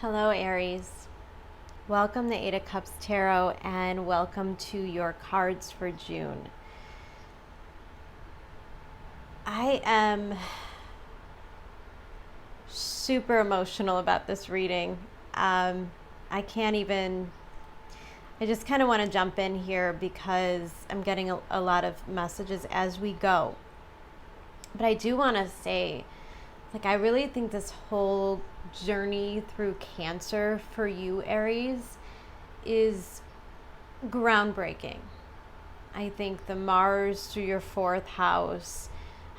Hello, Aries. Welcome to Eight of Cups Tarot and welcome to your cards for June. I am super emotional about this reading. I just kind of want to jump in here because I'm getting a lot of messages as we go. But I do want to say, I really think this whole journey through Cancer for you, Aries, is groundbreaking. I think the Mars through your fourth house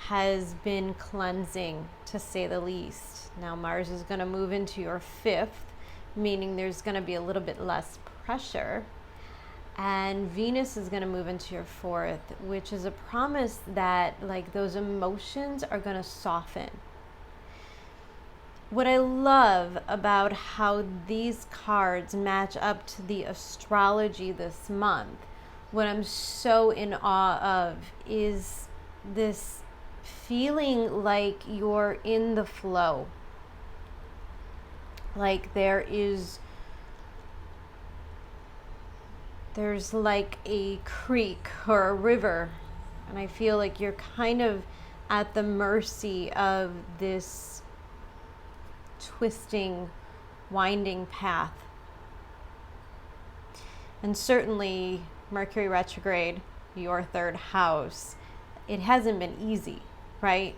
has been cleansing, to say the least. Now Mars is going to move into your fifth, meaning there's going to be a little bit less pressure. And Venus is going to move into your fourth, which is a promise that those emotions are going to soften. What I love about how these cards match up to the astrology this month, what I'm so in awe of is this feeling like you're in the flow. Like there's like a creek or a river, and I feel like you're kind of at the mercy of this twisting, winding path. And certainly Mercury retrograde, your third house, it hasn't been easy, right?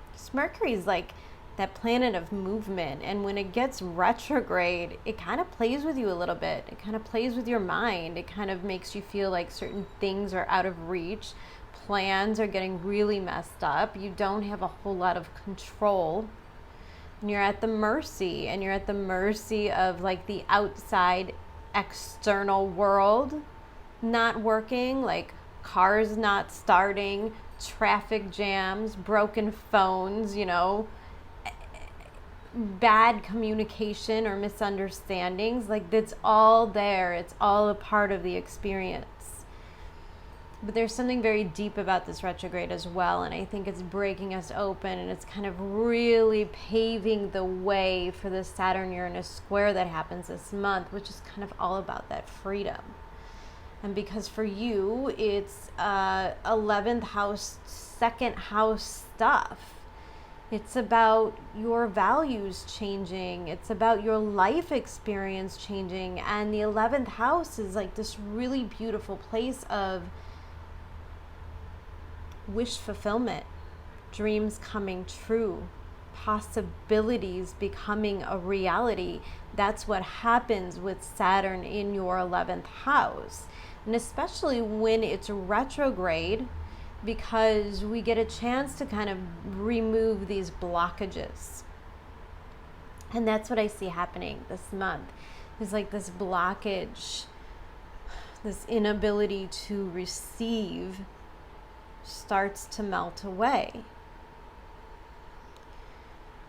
Because Mercury is like that planet of movement, and when it gets retrograde, it kind of plays with you a little bit. It kind of plays with your mind. It kind of makes you feel like certain things are out of reach. Plans are getting really messed up. You don't have a whole lot of control. And you're at the mercy, of the outside external world not working, like cars not starting, traffic jams, broken phones, bad communication or misunderstandings. That's all there. It's all a part of the experience. But there's something very deep about this retrograde as well, and I think it's breaking us open, and it's kind of really paving the way for the Saturn Uranus square that happens this month, which is kind of all about that freedom. And because for you, it's 11th house, second house stuff. It's about your values changing. It's about your life experience changing. And the 11th house is like this really beautiful place of wish fulfillment, dreams coming true, possibilities becoming a reality. That's what happens with Saturn in your 11th house. And especially when it's retrograde, because we get a chance to kind of remove these blockages. And that's what I see happening this month. There's this blockage, this inability to receive starts to melt away.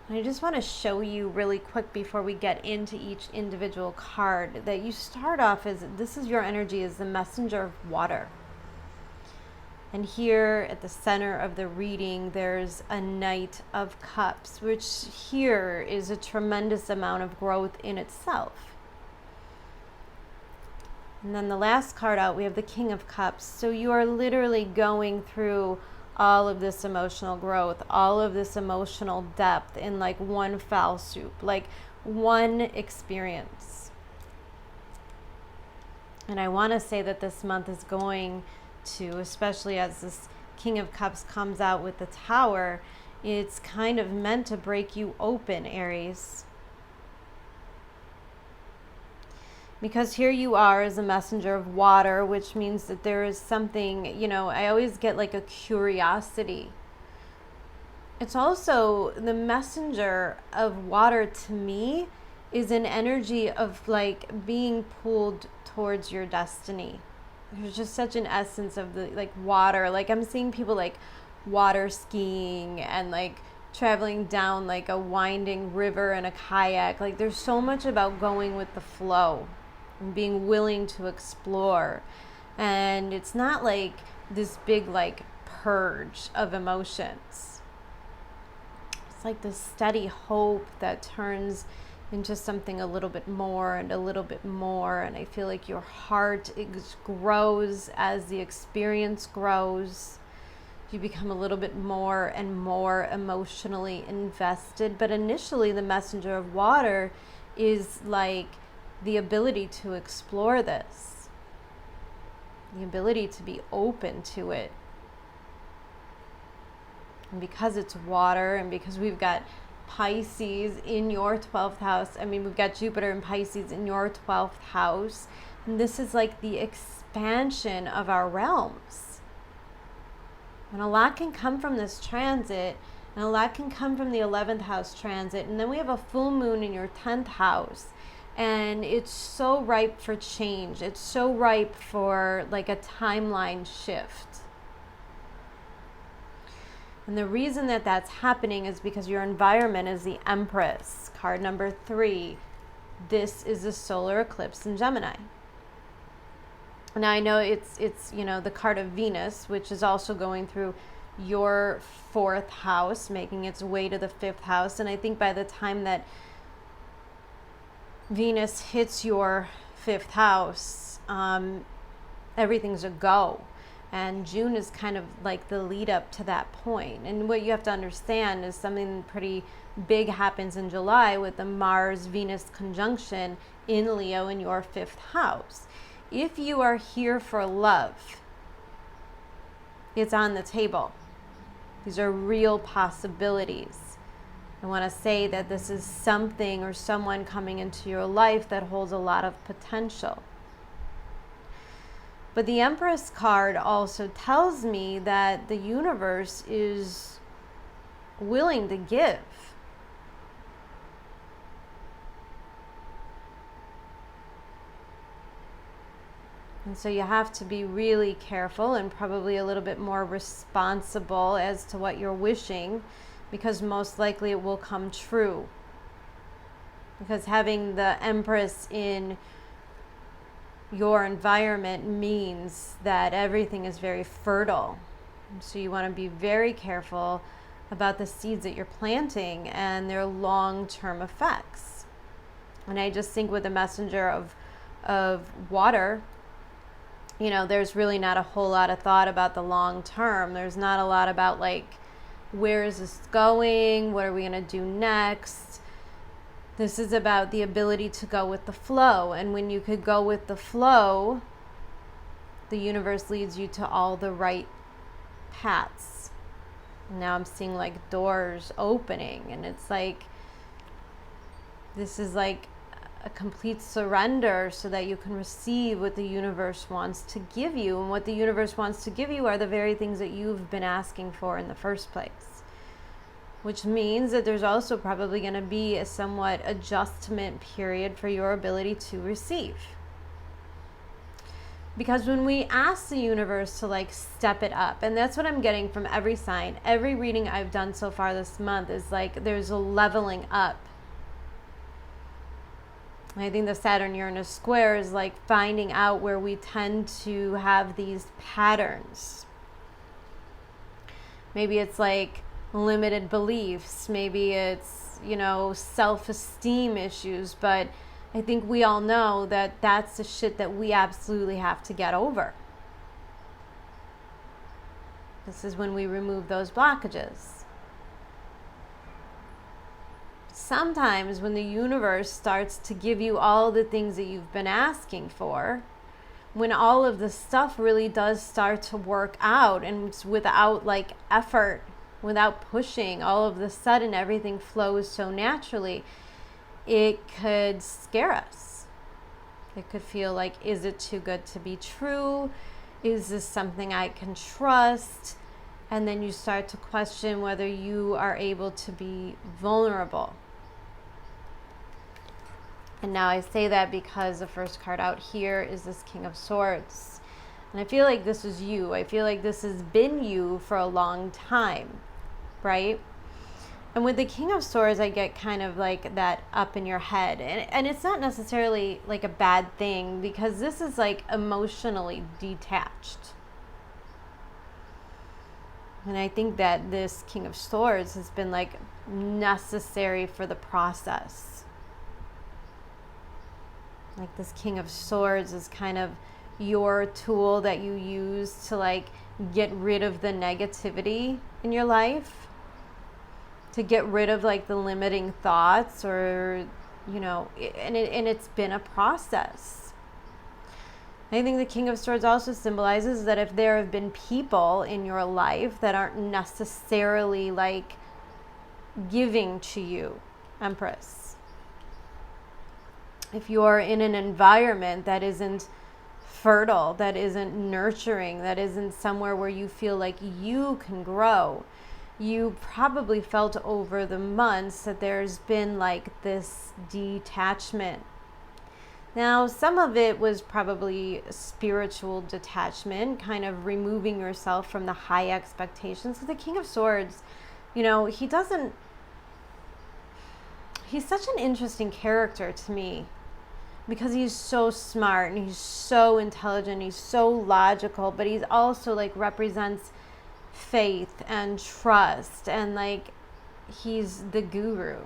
And I just want to show you really quick before we get into each individual card that you start off as, this is your energy as the messenger of water. And here at the center of the reading, there's a Knight of Cups, which here is a tremendous amount of growth in itself. And then the last card out, we have the King of Cups. So you are literally going through all of this emotional growth, all of this emotional depth in one foul swoop, one experience. And I want to say that this month is going to, especially as this King of Cups comes out with the Tower, it's kind of meant to break you open, Aries. Because here you are as a messenger of water, which means that there is something, I always get a curiosity. It's also the messenger of water to me is an energy of being pulled towards your destiny. There's just such an essence of the water. I'm seeing people water skiing and traveling down a winding river in a kayak. There's so much about going with the flow and being willing to explore. And it's not this big purge of emotions. It's this steady hope that turns into something a little bit more and a little bit more. And I feel like your heart grows as the experience grows. You become a little bit more and more emotionally invested. But initially, the messenger of water is like the ability to explore this, the ability to be open to it. And because it's water, and because we've got Pisces in your 12th house, we've got Jupiter and Pisces in your 12th house, and this is like the expansion of our realms. And a lot can come from this transit, and a lot can come from the 11th house transit. And then we have a full moon in your 10th house, and it's so ripe for change. It's so ripe for like a timeline shift. And the reason that that's happening is because your environment is the Empress, card number 3. This is a solar eclipse in Gemini. Now I know it's the card of Venus, which is also going through your 4th house, making its way to the 5th house. And I think by the time that Venus hits your 5th house, everything's a go. And June is kind of like the lead up to that point. And what you have to understand is something pretty big happens in July with the Mars-Venus conjunction in Leo in your 5th house. If you are here for love, it's on the table. These are real possibilities. I want to say that this is something or someone coming into your life that holds a lot of potential. But the Empress card also tells me that the universe is willing to give. And so you have to be really careful and probably a little bit more responsible as to what you're wishing, because most likely it will come true. Because having the Empress in your environment means that everything is very fertile. So you want to be very careful about the seeds that you're planting and their long-term effects. And I just think with the messenger of water, there's really not a whole lot of thought about the long term. There's not a lot about like, where is this going? What are we going to do next? This is about the ability to go with the flow. And when you could go with the flow, the universe leads you to all the right paths. Now I'm seeing like doors opening, and it's like, this is like a complete surrender so that you can receive what the universe wants to give you. And what the universe wants to give you are the very things that you've been asking for in the first place. Which means that there's also probably going to be a somewhat adjustment period for your ability to receive. Because when we ask the universe to like step it up, and that's what I'm getting from every sign, every reading I've done so far this month is like there's a leveling up. I think the Saturn Uranus square is like finding out where we tend to have these patterns. Maybe it's like limited beliefs, maybe it's self-esteem issues, but I think we all know that that's the shit that we absolutely have to get over. This is when we remove those blockages. Sometimes when the universe starts to give you all the things that you've been asking for, when all of the stuff really does start to work out and it's without like effort, without pushing, all of a sudden everything flows so naturally, it could scare us. It could feel like, is it too good to be true? Is this something I can trust? And then you start to question whether you are able to be vulnerable. And now I say that because the first card out here is this King of Swords. And I feel like this is you. I feel like this has been you for a long time, right? And with the King of Swords, I get kind of like that up in your head. And it's not necessarily like a bad thing, because this is like emotionally detached. And I think that this King of Swords has been like necessary for the process. Like this King of Swords is kind of your tool that you use to like get rid of the negativity in your life, to get rid of like the limiting thoughts, or and it's been a process. I think the King of Swords also symbolizes that if there have been people in your life that aren't necessarily like giving to you, Empress, if you're in an environment that isn't fertile, that isn't nurturing, that isn't somewhere where you feel like you can grow, you probably felt over the months that there's been like this detachment. Now, some of it was probably spiritual detachment, kind of removing yourself from the high expectations. So the King of Swords, he's such an interesting character to me, because he's so smart and he's so intelligent, he's so logical, but he's also like represents faith and trust, and like he's the guru.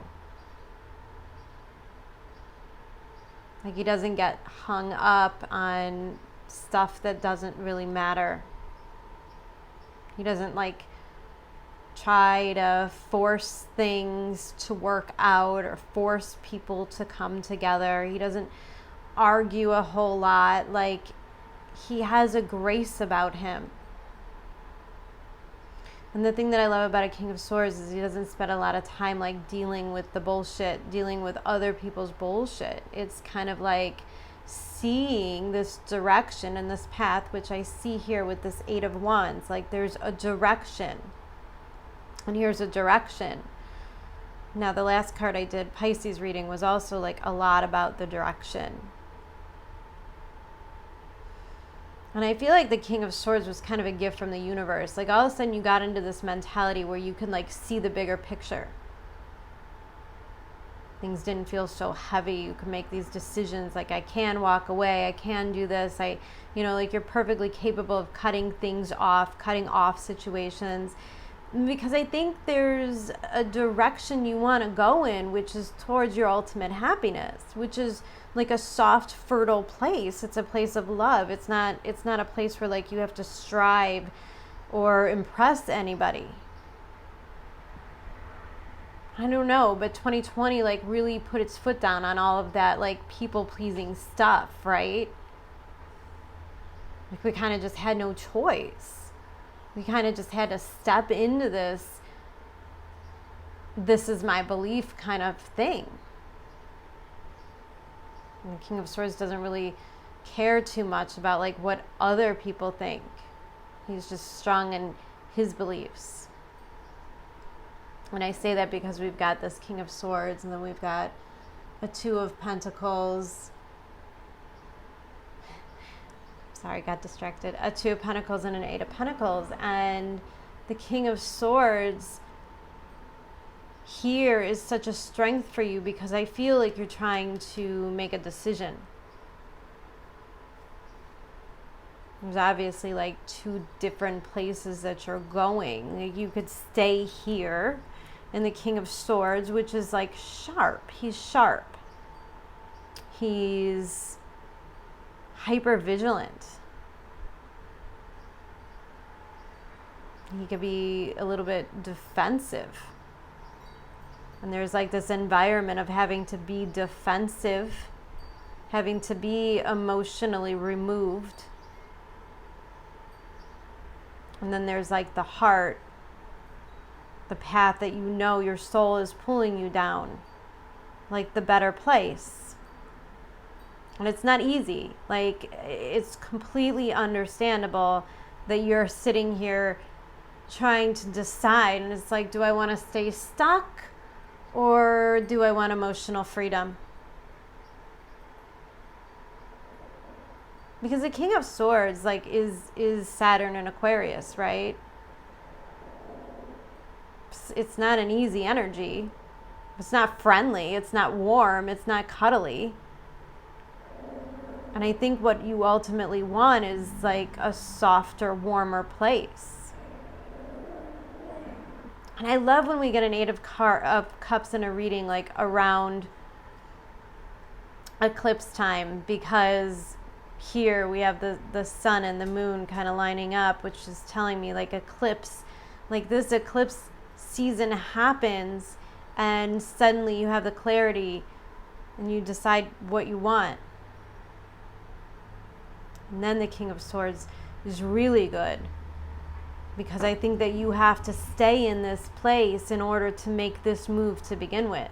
Like he doesn't get hung up on stuff that doesn't really matter. He doesn't like try to force things to work out or force people to come together. He doesn't argue a whole lot. Like he has a grace about him. And the thing that I love about a King of Swords is he doesn't spend a lot of time like dealing with the bullshit, dealing with other people's bullshit. It's kind of like seeing this direction and this path, which I see here with this Eight of Wands. Like there's a direction. And here's a direction. Now the last card I did, Pisces reading, was also like a lot about the direction. And I feel like the King of Swords was kind of a gift from the universe. Like all of a sudden you got into this mentality where you can like see the bigger picture. Things didn't feel so heavy. You could make these decisions like I can walk away, I can do this. Like you're perfectly capable of cutting things off, cutting off situations. Because I think there's a direction you want to go in, which is towards your ultimate happiness, which is like a soft, fertile place. It's a place of love. It's not a place where like you have to strive or impress anybody. I don't know, but 2020 like really put its foot down on all of that like people-pleasing stuff, right? Like we kind of just had no choice. We kind of just had to step into this is my belief kind of thing. And the King of Swords doesn't really care too much about like what other people think. He's just strong in his beliefs. And I say that because we've got this King of Swords, and then we've got a Two of Pentacles. Sorry, got distracted. A Two of Pentacles and an Eight of Pentacles. And the King of Swords here is such a strength for you, because I feel like you're trying to make a decision. There's obviously like two different places that you're going. Like you could stay here in the King of Swords, which is like sharp. He's sharp. He's hyper vigilant. He could be a little bit defensive. And there's like this environment of having to be defensive, having to be emotionally removed. And then there's like the heart, the path that your soul is pulling you down, like the better place. And it's not easy. Like it's completely understandable that you're sitting here trying to decide, and it's like, do I want to stay stuck or do I want emotional freedom? Because the King of Swords like is Saturn in Aquarius, right? It's not an easy energy. It's not friendly. It's not warm. It's not cuddly. And I think what you ultimately want is like a softer, warmer place. And I love when we get an Eight of Cups in a reading, like around eclipse time, because here we have the sun and the moon kind of lining up, which is telling me like eclipse, like this eclipse season happens and suddenly you have the clarity and you decide what you want. And then the King of Swords is really good, because I think that you have to stay in this place in order to make this move to begin with.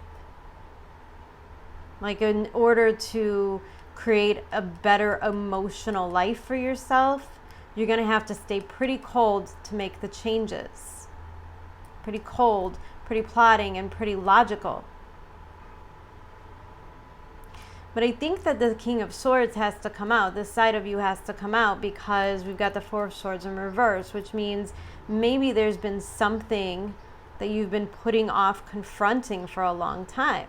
Like in order to create a better emotional life for yourself, you're going to have to stay pretty cold to make the changes. Pretty cold, pretty plotting, and pretty logical. But I think that the King of Swords has to come out. This side of you has to come out, because we've got the Four of Swords in reverse, which means maybe there's been something that you've been putting off confronting for a long time.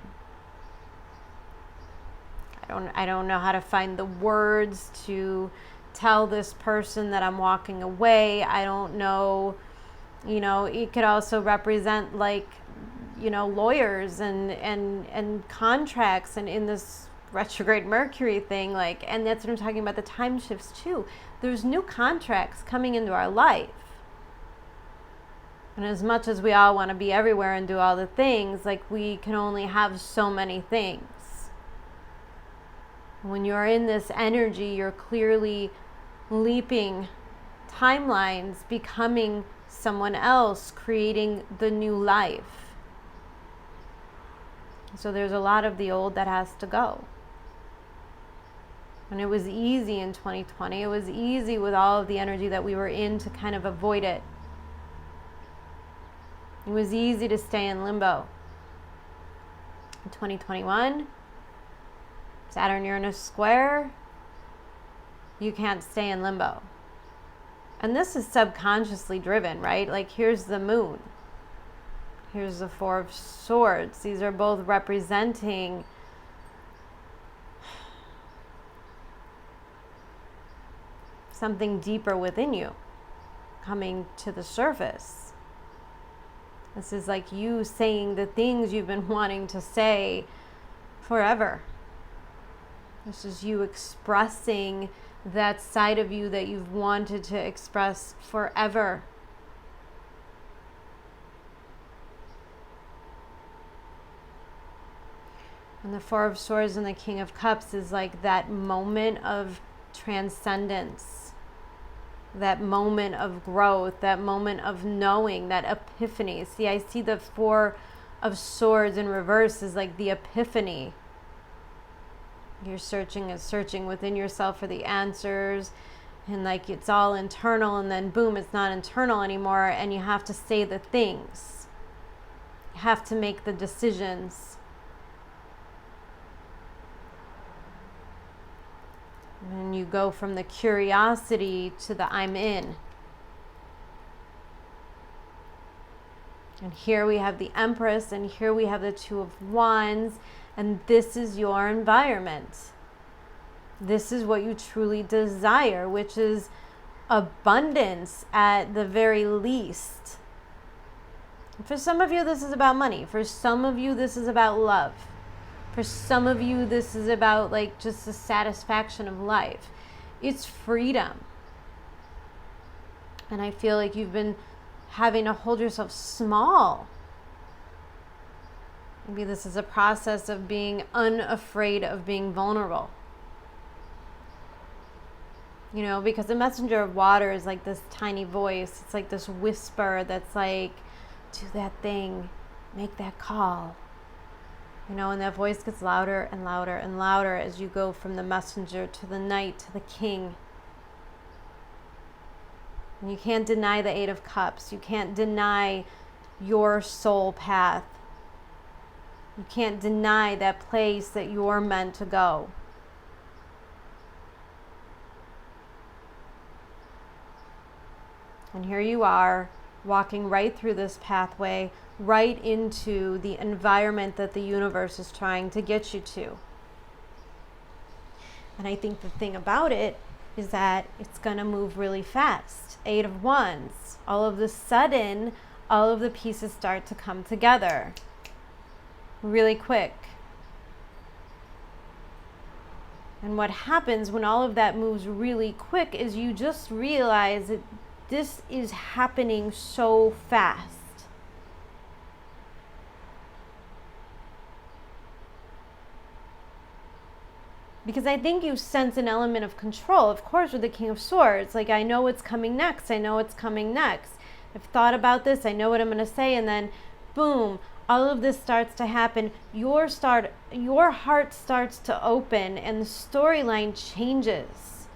I don't know how to find the words to tell this person that I'm walking away. I don't know, it could also represent like, lawyers and contracts, and in this retrograde Mercury thing, like, and that's what I'm talking about, the time shifts too. There's new contracts coming into our life. And as much as we all want to be everywhere and do all the things, like, we can only have so many things. When you're in this energy, you're clearly leaping timelines, becoming someone else, creating the new life. So there's a lot of the old that has to go. And it was easy in 2020. It was easy with all of the energy that we were in to kind of avoid it. It was easy to stay in limbo. In 2021, Saturn Uranus square, you can't stay in limbo. And this is subconsciously driven, right? Like, here's the moon. Here's the Four of Swords. These are both representing something deeper within you coming to the surface. This is like you saying the things you've been wanting to say forever. This is you expressing that side of you that you've wanted to express forever. And the Four of Swords and the King of Cups is like that moment of transcendence, that moment of growth, that moment of knowing, that epiphany. See, I see the Four of Swords in reverse is like the epiphany. You're searching within yourself for the answers, and like it's all internal, and then boom, it's not internal anymore, and you have to say the things. You have to make the decisions. And you go from the curiosity to the I'm in. And here we have the Empress, and here we have the Two of Wands, and this is your environment. This is what you truly desire, which is abundance at the very least. For some of you, this is about money. For some of you, this is about love. For some of you, this is about like just the satisfaction of life. It's freedom. And I feel like you've been having to hold yourself small. Maybe this is a process of being unafraid of being vulnerable. Because the messenger of water is like this tiny voice. It's like this whisper that's like, do that thing, make that call. And that voice gets louder and louder and louder as you go from the messenger to the knight to the king. And you can't deny the Eight of Cups. You can't deny your soul path. You can't deny that place that you're meant to go. And here you are, walking right through this pathway, right into the environment that the universe is trying to get you to. And I think the thing about it is that it's going to move really fast. Eight of Wands. All of a sudden, all of the pieces start to come together really quick. And what happens when all of that moves really quick is you just realize that this is happening so fast. Because I think you sense an element of control. Of course, with the King of Swords, like, I know what's coming next. I know what's coming next. I've thought about this. I know what I'm going to say. And then, boom, all of this starts to happen. Your heart starts to open and the storyline changes.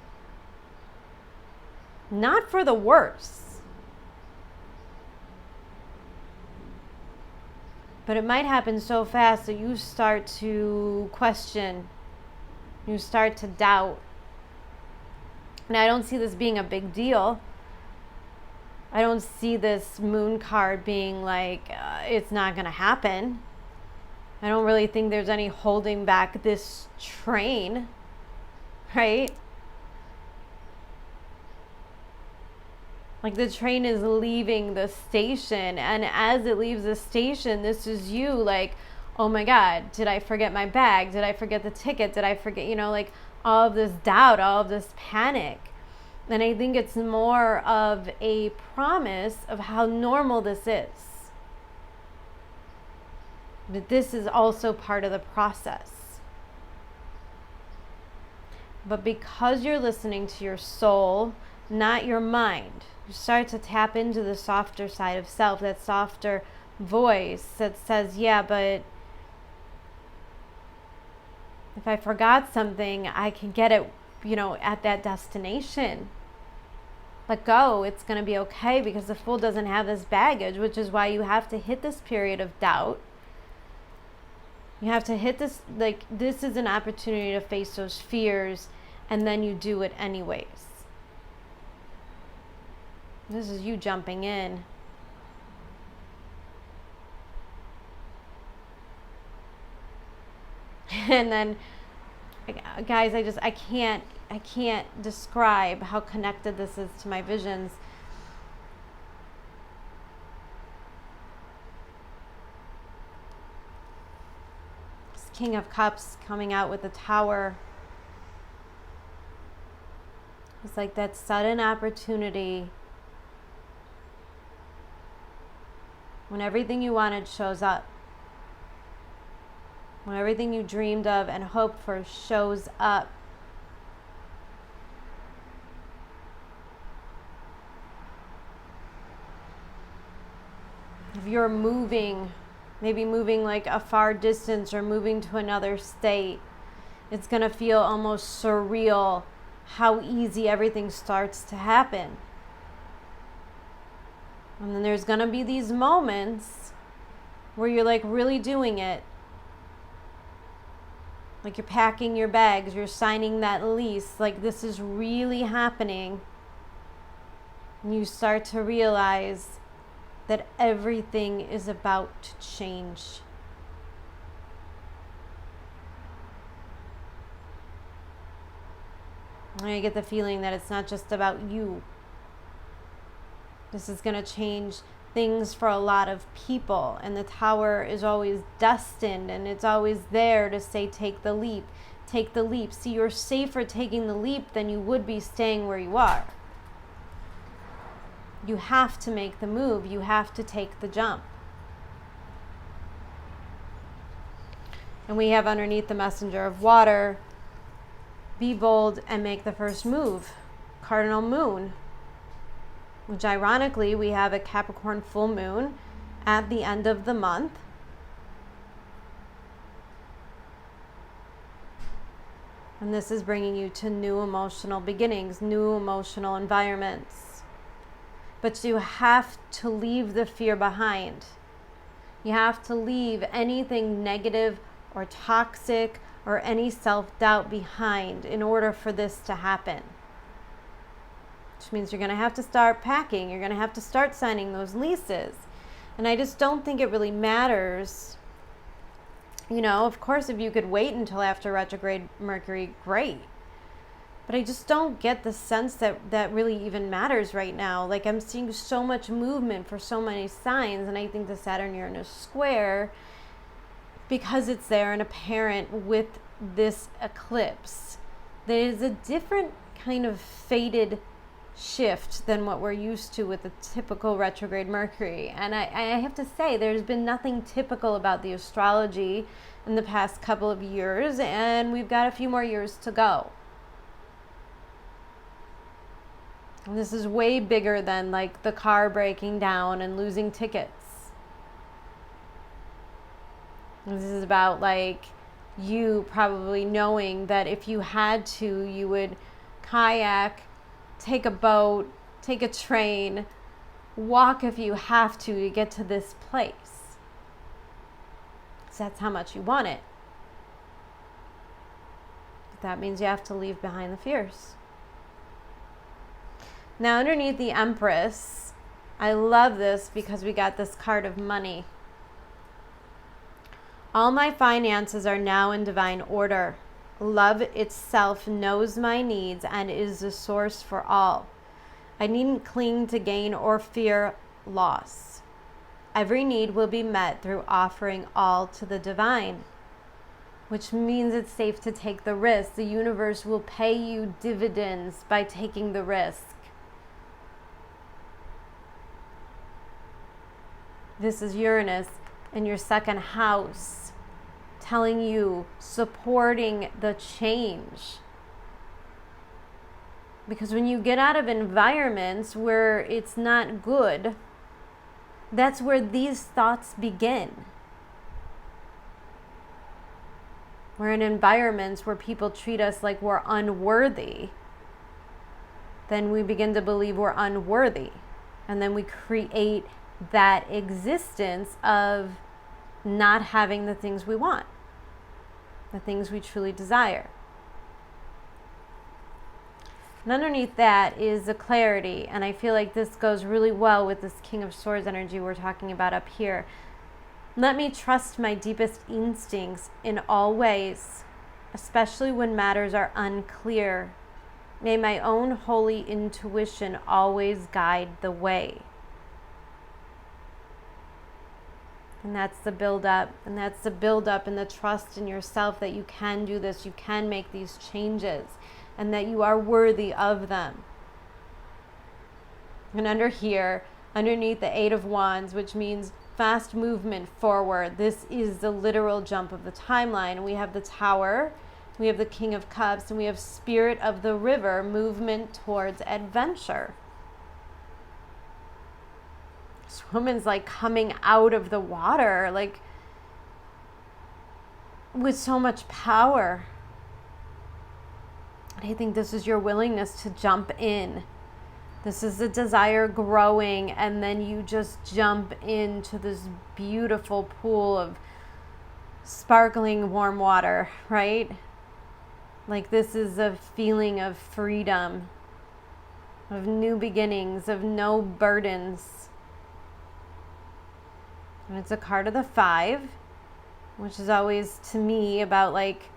Not for the worse. But it might happen so fast that you start to question. You start to doubt. And I don't see this being a big deal. I don't see this moon card being like, it's not going to happen. I don't really think there's any holding back this train, right? Like, the train is leaving the station, and as it leaves the station, this is you like, oh my God, did I forget my bag? Did I forget the ticket? Did I forget, like all of this doubt, all of this panic? And I think it's more of a promise of how normal this is. But this is also part of the process. But because you're listening to your soul, not your mind, you start to tap into the softer side of self, that softer voice that says, yeah, but if I forgot something, I can get it, at that destination. Let go. It's going to be okay, because the Fool doesn't have this baggage, which is why you have to hit this period of doubt. You have to hit this, like, this is an opportunity to face those fears, and then you do it anyways. This is you jumping in. And then, guys, I can't describe how connected this is to my visions. This King of Cups coming out with the Tower. It's like that sudden opportunity when everything you wanted shows up. When everything you dreamed of and hoped for shows up. If you're moving, maybe moving like a far distance or moving to another state, it's going to feel almost surreal how easy everything starts to happen. And then there's going to be these moments where you're like really doing it. Like, you're packing your bags, you're signing that lease, like this is really happening. And you start to realize that everything is about to change. And I get the feeling that it's not just about you. This is going to change things for a lot of people, and the Tower is always destined, and it's always there to say, take the leap, take the leap. See, you're safer taking the leap than you would be staying where you are. You have to make the move. You have to take the jump. And we have underneath the Messenger of Water, be bold and make the first move. Cardinal Moon. Which ironically, we have a Capricorn full moon at the end of the month. And this is bringing you to new emotional beginnings, new emotional environments. But you have to leave the fear behind. You have to leave anything negative or toxic or any self-doubt behind in order for this to happen. Which means you're going to have to start packing. You're going to have to start signing those leases. And I just don't think it really matters. Of course, if you could wait until after retrograde Mercury, great. But I just don't get the sense that really even matters right now. Like, I'm seeing so much movement for so many signs. And I think the Saturn Uranus square, because it's there and apparent with this eclipse, There's a different kind of fated shift than what we're used to with the typical retrograde Mercury. And I have to say, there's been nothing typical about the astrology in the past couple of years, and we've got a few more years to go. And this is way bigger than like the car breaking down and losing tickets. This is about like you probably knowing that if you had to, you would kayak, take a boat, take a train, walk if you have to get to this place. So that's how much you want it. But that means you have to leave behind the fears. Now underneath the Empress, I love this because we got this card of money. All my finances are now in divine order. Love itself knows my needs and is the source for all. I needn't cling to gain or fear loss. Every need will be met through offering all to the divine, which means it's safe to take the risk. The universe will pay you dividends by taking the risk. This is Uranus in your second house, telling you, supporting the change. Because when you get out of environments where it's not good, that's where these thoughts begin. We're in environments where people treat us like we're unworthy. Then we begin to believe we're unworthy. And then we create that existence of not having the things we want, the things we truly desire. And underneath that is the clarity, and I feel like this goes really well with this King of Swords energy we're talking about up here. Let me trust my deepest instincts in all ways, especially when matters are unclear. May my own holy intuition always guide the way. And that's the build-up, and that's the build-up and the trust in yourself that you can do this, you can make these changes, and that you are worthy of them. And under here, underneath the Eight of Wands, which means fast movement forward, this is the literal jump of the timeline. And we have the Tower, we have the King of Cups, and we have Spirit of the River, movement towards adventure. This woman's like coming out of the water, like with so much power. And I think this is your willingness to jump in. This is the desire growing, and then you just jump into this beautiful pool of sparkling warm water, right? Like this is a feeling of freedom, of new beginnings, of no burdens. And it's a card of the 5, which is always, to me, about like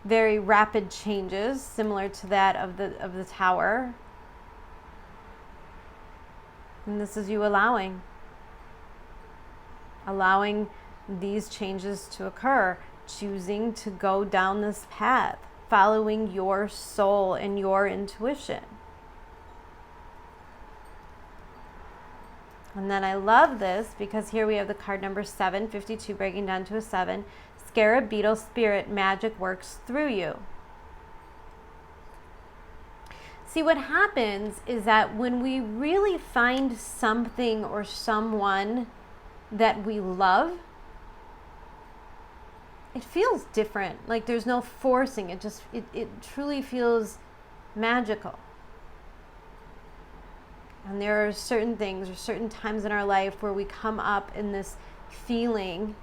very rapid changes, similar to that of the Tower. And this is you allowing these changes to occur, choosing to go down this path, following your soul and your intuition. And then I love this because here we have the card number 7, 52 breaking down to a 7. Scarab Beetle Spirit, magic works through you. See, what happens is that when we really find something or someone that we love, it feels different. Like there's no forcing. It truly feels magical. And there are certain things or certain times in our life where we come up in this feeling,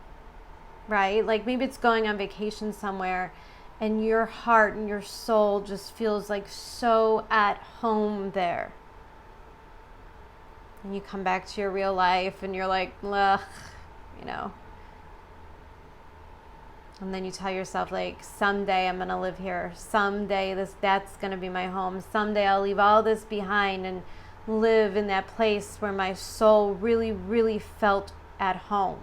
right? Like maybe it's going on vacation somewhere and your heart and your soul just feels like so at home there. And you come back to your real life and you're like, ugh, you know. And then you tell yourself like, someday I'm going to live here. Someday that's going to be my home. Someday I'll leave all this behind and live in that place where my soul really, really felt at home.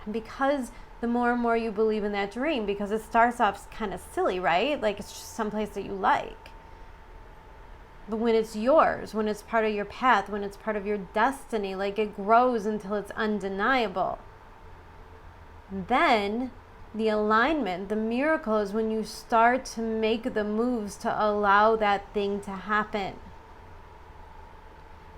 Because the more and more you believe in that dream, because it starts off kind of silly, right? Like it's just someplace that you like. But when it's yours, when it's part of your path, when it's part of your destiny, like it grows until it's undeniable. Then the alignment, the miracle is when you start to make the moves to allow that thing to happen.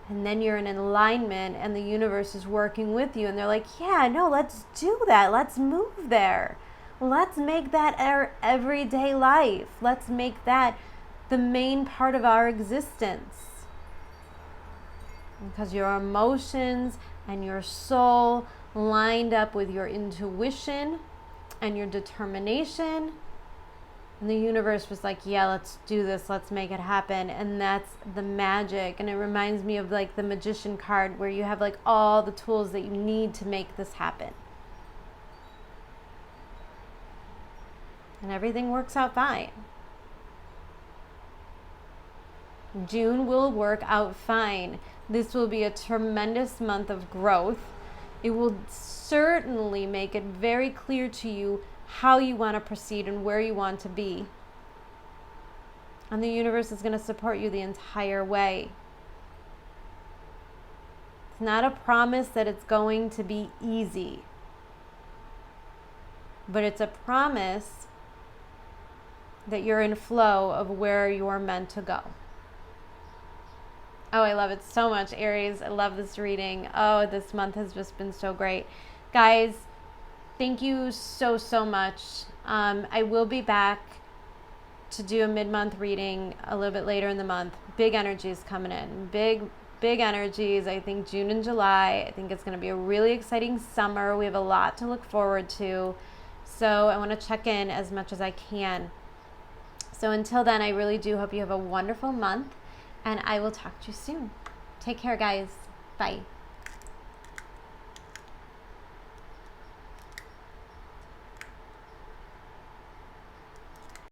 And then you're in alignment and the universe is working with you and they're like, yeah, no, let's do that. Let's move there. Let's make that our everyday life. Let's make that the main part of our existence. Because your emotions and your soul lined up with your intuition and your determination. And the universe was like, yeah, let's do this. Let's make it happen. And that's the magic. And it reminds me of like the magician card where you have like all the tools that you need to make this happen. And everything works out fine. June will work out fine. This will be a tremendous month of growth. It will certainly make it very clear to you how you want to proceed and where you want to be. And the universe is going to support you the entire way. It's not a promise that it's going to be easy, but it's a promise that you're in flow of where you're meant to go. Oh, I love it so much, Aries. I love this reading. Oh, this month has just been so great. Guys, thank you so, so much. I will be back to do a mid-month reading a little bit later in the month. Big energies coming in. Big energies. I think June and July. I think it's going to be a really exciting summer. We have a lot to look forward to. So I want to check in as much as I can. So until then, I really do hope you have a wonderful month. And I will talk to you soon. Take care, guys. Bye.